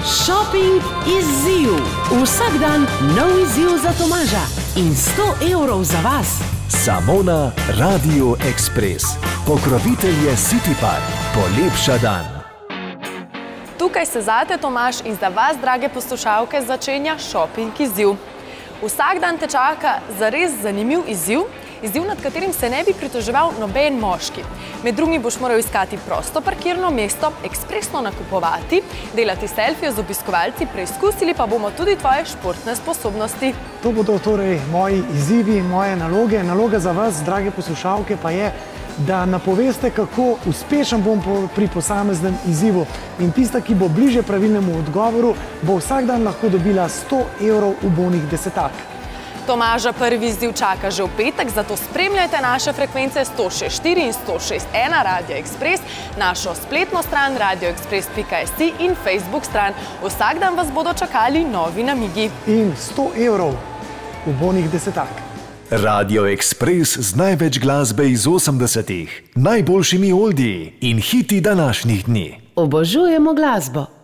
Shopping izziv. Vsak dan nov izziv za Tomaža in 100 evrov za vas. Samo na Radio Express. Pokrovitelj je City Park. Polepša dan. Tukaj se zate, Tomaž, in za vas, drage poslušalke, začenja Shopping izziv. Vsak dan te čaka zares zanimiv izziv, nad katerim se ne bi pritoževal noben moški. Med drugim boš moral iskati prosto parkirno mesto, ekspresno nakupovati, delati selfije z obiskovalci, preizkusili pa bomo tudi tvoje športne sposobnosti. To bodo torej moji izzivi, moje naloge. Naloga za vas, drage poslušalke, pa je, da napoveste, kako uspešen bom pri posameznem izzivu. In tista, ki bo bliže pravilnemu odgovoru, bo vsak dan lahko dobila 100 evrov ubonih desetak. Tomaža prvi izziv čaka že v petek, zato spremljajte naše frekvence 106.4 in 106.1 Radio Express, našo spletno stran radioexpress.si in Facebook stran. Vsak dan vas bodo čakali novi namigi. In 100 evrov ubonih desetak. Radio Express z največ glasbe iz 80-ih, najboljšimi oldiji in hiti današnjih dni. Obožujemo glasbo.